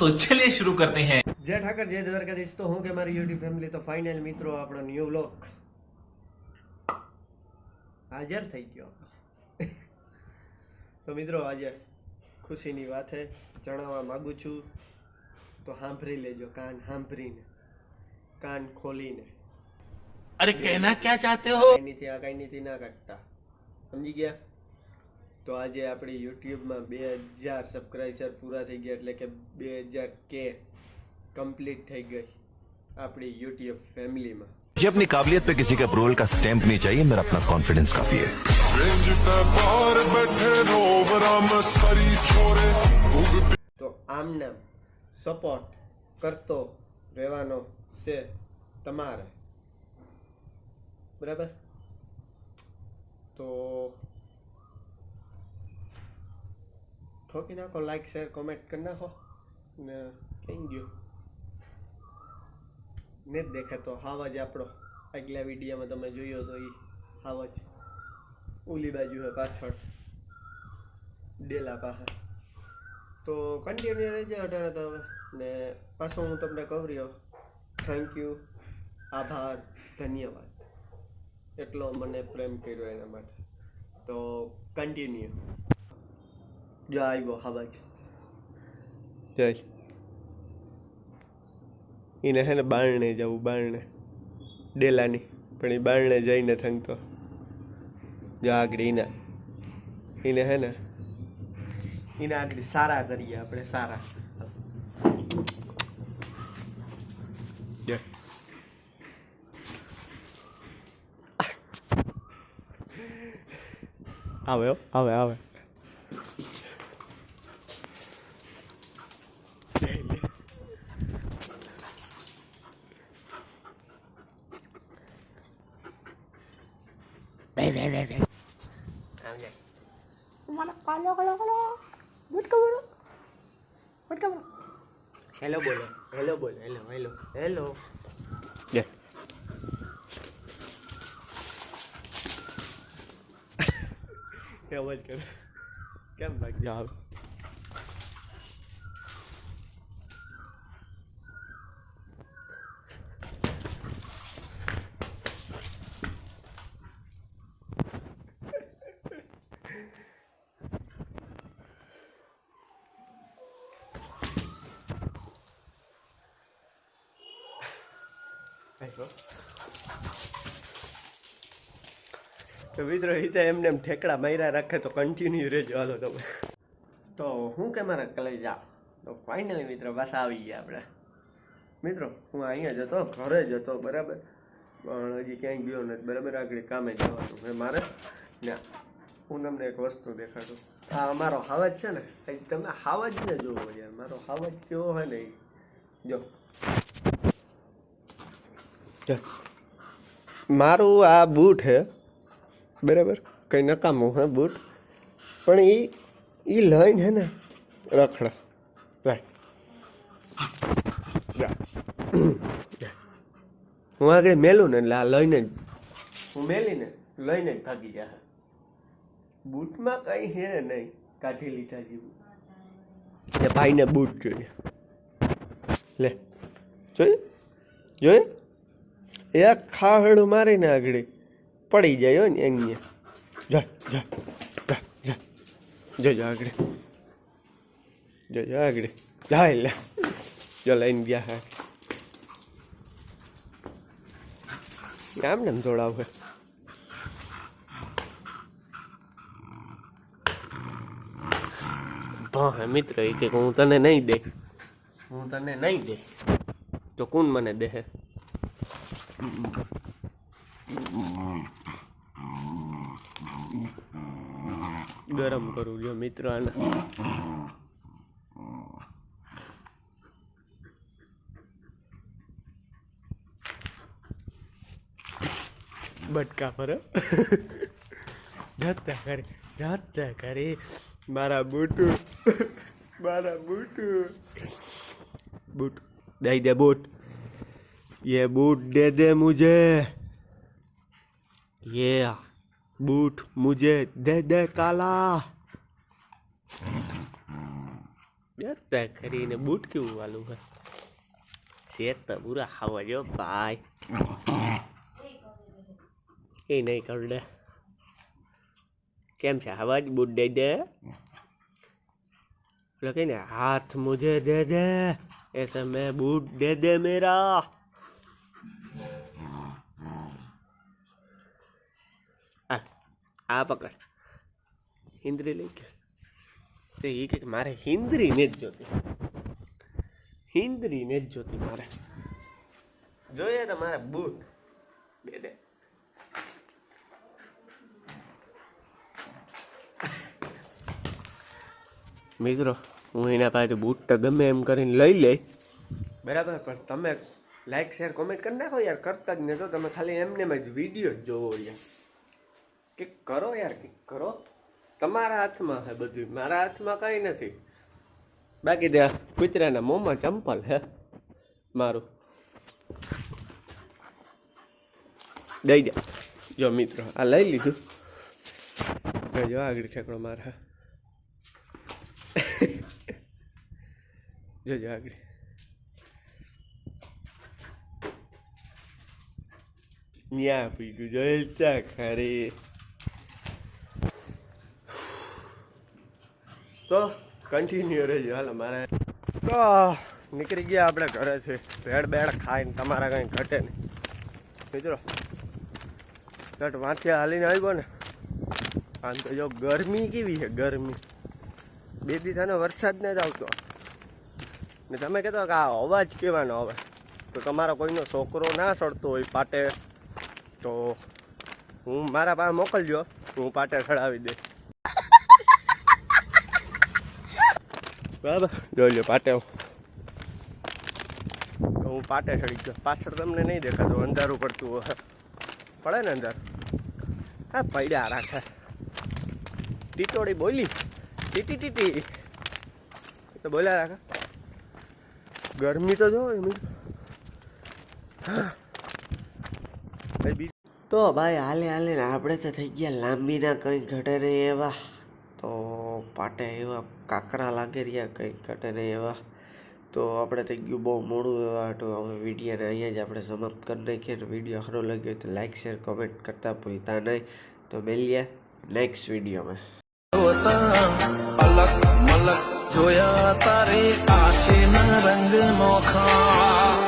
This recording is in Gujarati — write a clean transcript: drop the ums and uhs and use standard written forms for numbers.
तो चलिए शुरू करते हैं। जय ठाकर जय દ્વારકાધીશ। તો હું કે મારી યુટ્યુબ ફેમિલી તો ફાઇનલ મિત્રો આપણો ન્યૂ વ્લોગ હાજર થઈ ગયો। તો મિત્રો આજે ખુશીની વાત છે જણાવવા માગું છું, તો સાંભળી લેજો, કાન સાંભળીને, કાન ખોલીને। अरे कहना क्या चाहते हो? કઈ નીતિ ના કાઢતા, સમજી ગયા? તો આજે આપણી યુટ્યુબમાં 2000 સબસ્ક્રાઇબર પૂરા થઈ ગયા, એટલે કે 2000 કે कंप्लीट થઈ ગઈ આપણી YouTube ફેમિલીમાં। मुझे अपनी काबिलियत पे किसी का अप्रूवल का स्टैंप नहीं चाहिए, मेरा अपना कॉन्फिडेंस काफी है। તો આમને સપોર્ટ કરતો રહેવાનો છે તમારે, બરાબર? તો ઠોકી નાખો, લાઈક શેર કોમેન્ટ કરી નાખો ને થઈ ગયું। ને જ દેખે તો હાવજ આપણો આગલા વિડીયોમાં તમે જોયો તો એ હાવજ ઓલી બાજુ હે પાછળ ડેલા પાસે। તો કન્ટિન્યુ રહેજો અટાણે તો હવે, ને પાછો હું તમને કહું રહ્યો થેન્ક યુ, આભાર, ધન્યવાદ, એટલો મને પ્રેમ કર્યો એના માટે। તો કન્ટિન્યુ જો આવ્યો હાવજ, જય એને હે ને બારણે જવું, બારણે ડેલાની, પણ એ બારણે જઈને થંગતો જો આગળ એને હે ને એને આગળ સારા કરીએ આપણે, સારા। આવે આવે આવે હેલો બોલો, હેલો બોલો, હેલો હેલો હેલો, જય અવાજ કરે કેમ લાગ જાવ? તો મિત્રો એ તો એમને એમ ઠેકડા માર્યા રાખે, તો કન્ટિન્યુ રહેજો, હાલો તમે। તો હું કે મારા કલેજ જાઓ, તો ફાઇનલી મિત્રો બસ આવી ગયા આપણે। મિત્રો હું અહીંયા જ હતો, ઘરે જ હતો, બરાબર, પણ હજી ક્યાંય ગયો નથી, બરાબર, આગળ કામે જવાનું છે મારે ને। હું તમને એક વસ્તુ દેખાડું, આ અમારો હાવજ છે ને, તમે હાવજને જોવો યાર, મારો હાવજ કેવો હોય ને, જો મારું આ બૂટ હે, બરાબર, કંઈ નકામું હે બૂટ, પણ એ લઈને હે ને રખડા હું આગળ મેલું ને એટલે આ લઈને જ હું મેલીને લઈને જ ભાગી જાય। બૂટમાં કંઈ હે નહીં, કાઢી લીધા જેવું। એ ભાઈને બૂટ જોઈએ, લે જોઈએ જોઈએ, એક ખાહડ મારીને આગળ પડી જાય ને એની, જા જા જા જા જો આગળ, જો આગળ જાય, લે જો લઈને ગયા હા, આમને એમ જોડાવે। હા મિત્ર, એ કે હું તને નહીં દે, હું તને નહીં દે, તો કોણ મને દે? ગરમ કરું જો મિત્ર આને, બટકા પર જાતા કરે મારા બૂટુ, મારા બૂટુ, બૂટ દઈ દે, બૂટ, ये बूट दे दे मुझे, ये बूट मुझे दे दे काला। તો કરીને બૂટ કેવું વાલું હે શેત તો પૂરા ખાવા જો ભાઈ એ નહીં કર દે કેમ છે આવાજ બૂટ દઈ દે એટલે કહીને હાથ મુझे दे दे ऐसे मैं बूट दे दे मेरा આ પકડ હિન્દ્રી લઈ ગયો તો એ કે મારે હિન્દ્રીને જ જોતી મારે જોઈએ તો મારે બૂટ દે દે મિત્રો હું એના પાસેથી બૂટ તો ગમે એમ કરીને લઈ લે બરાબર પણ તમે લાઈક શેર કોમેન્ટ કરી નાખો યાર કરતા જ નહીં તો તમે ખાલી એમને જ વિડીયો જ જોવો યાર કે કરો યાર કે કરો તમારા હાથમાં છે બધું મારા હાથમાં કંઈ નથી બાકી ત્યાં કૂતરાના મોંમાં ચંપલ હે મારું દઈ દે જો મિત્રો આ લઈ લીધું જો આગળ ઠેકડો મારે જોજો આગળ ન્યા પીડું જોઈતા ખરી તો કન્ટિન્યુ રહેજો હાલો મારે તો નીકળી ગયા આપણે ઘરેથી ભેળ બેળ ખાઈને તમારા કંઈ ઘટે નહીં મિત્રો ઘટ વાંચે હાલીને આવ્યો ને આમ તો જો ગરમી કેવી છે ગરમી બે દિવસનો વરસાદ ને જ આવતો ને તમે કહેતો કે આ અવાજ કહેવાનો હવે તો તમારો કોઈનો છોકરો ના ચડતો હોય પાટે તો હું મારા પાસે મોકલજો હું પાટે ચડાવી દે બરાબર જોઈ લો પાટે હું પાટે ચડી ગયો પાછળ તમને નહીં દેખાતું અંધારું પડતું હોય પડે ને અંધારું હા પડ્યા રાખે ટીટોડી બોલી ટીટી ટીટી તો બોલ્યા રાખે ગરમી તો જો તો ભાઈ હાલે હાલે ને આપણે તો થઈ ગયા લાંબીના કંઈ ઘટે નહીં એવા તો પાટે એવા કાકરા લાગે રહ્યા કંઈ ઘટે નહીં એવા તો આપણે થઈ ગયું બહુ મોડું એવા તો હવે વિડીયોને અહીંયા જ આપણે સમાપ્ત કરી નાખીએ ને વિડીયો સારો લાગ્યો તો લાઈક શેર કમેન્ટ કરતા ભૂલતા નહીં તો મળીએ નેક્સ્ટ વિડીયોમાં પલક મલક જોયા તારે આશીના રંગ નોખા